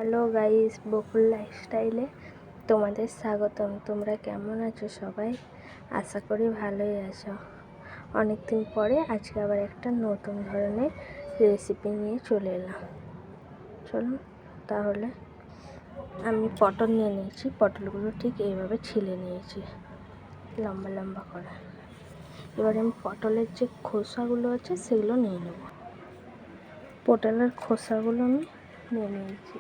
Hello guys, বকুল লাইফস্টাইলে তোমাদের স্বাগতম। তোমরা কেমন আছো সবাই? আশা করি ভালোই আছো। অনেক দিন পরে আজকে আবার একটা নতুন ধরনের রেসিপি নিয়ে চলে এলাম। চলুন তাহলে। আমি পটল নিয়ে নিয়েছি। পটলগুলো ঠিক এইভাবে ছিলে নিয়েছি লম্বা লম্বা করে। এবার আমি পটলের যে খোসাগুলো আছে সেগুলো নিয়ে নেব। পটলের খোসাগুলো আমি নিয়ে নিয়েছি।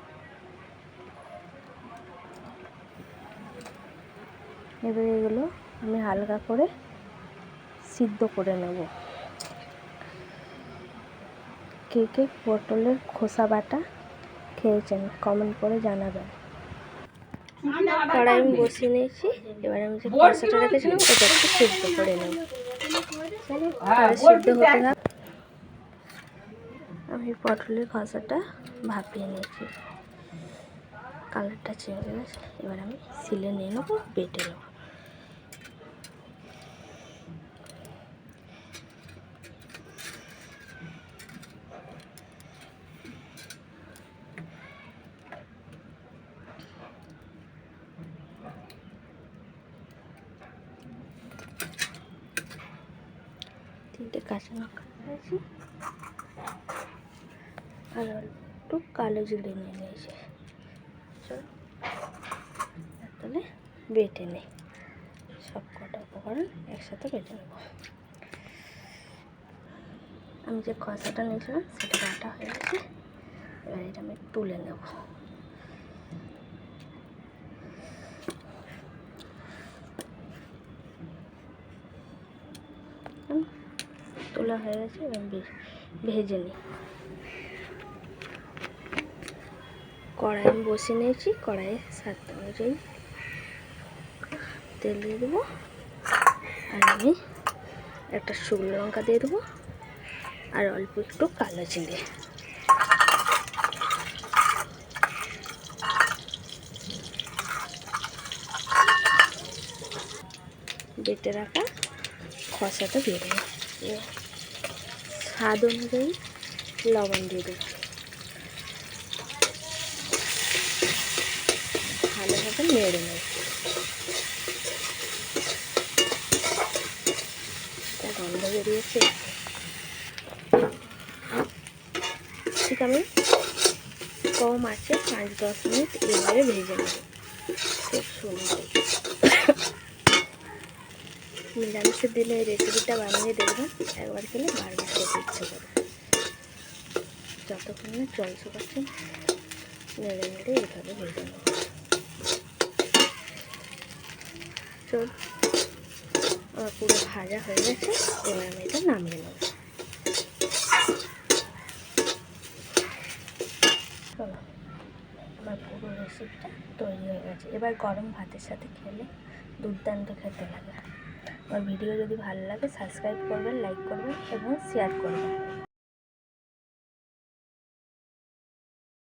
এবার এগুলো আমি হালকা করে সিদ্ধ করে নেব। কে কে পটলের খোসা বাটা খেয়েছেন কমেন্ট করে জানাবেন। কড়াই আমি বসিয়ে নিয়েছি। এবার আমি যে খোসাটা রেখেছিলাম ওটা একটু সিদ্ধ করে নেব। সিদ্ধ হতে থাক। আমি পটলের খোসাটা ভাপিয়ে নিয়েছি, কালারটা চেঞ্জ হয়ে গেছে। এবার আমি সিলে নিয়ে নেবো, বেটে নেব। তিনটে কাঁচা লঙ্কা নিয়েছি আর একটু কালো জিরে নিয়ে নিয়েছি। চলো তাহলে বেটে নেই, সব কটা উপকরণ একসাথে বেটে নেব। আমি যে খসাটা নিয়েছিলাম সেটা বাটা হয়ে গেছে। এবার এটা আমি তুলে নেব। তোলা হয়ে গেছে। এবার ভেজে নিই। কড়াই আমি বসিয়ে নিয়েছি। কড়াইয়ে স্বাদ অনুযায়ী তেল দিয়ে দেবো। আর আমি একটা শুকনো লঙ্কা দিয়ে দেবো আর অল্প একটু কালো জিরে। বেটে রাখা খসাটা দিয়ে দেবো। স্বাদ অনুযায়ী লবণ দিয়ে দেবো। ভালোভাবে নেড়ে নেব। গন্ধ বেরিয়েছে। ঠিক আমি কম আছে 5-10 মিনিট এভাবে ভেজে নেব। খুব সুন্দর। নিরামিষের দিনে এই রেসিপিটা বানিয়ে দেখবেন, একবার খেলে বারবার খেতে ইচ্ছে করে। যতক্ষণ না জল শুকাচ্ছেন নেড়ে নেড়ে এইভাবে ভেজে নেব। চল, আমার পুরো ভাজা হয়ে গেছে। এবার আমি এটা নামিয়ে নেব। চলো, আমার পুরো রেসিপিটা তৈরি হয়ে গেছে। এবার গরম ভাতের সাথে খেলে দুর্দান্ত খেতে লাগে। আমার ভিডিও যদি ভালো লাগে সাবস্ক্রাইব করবেন, লাইক করবেন এবং শেয়ার করবেন।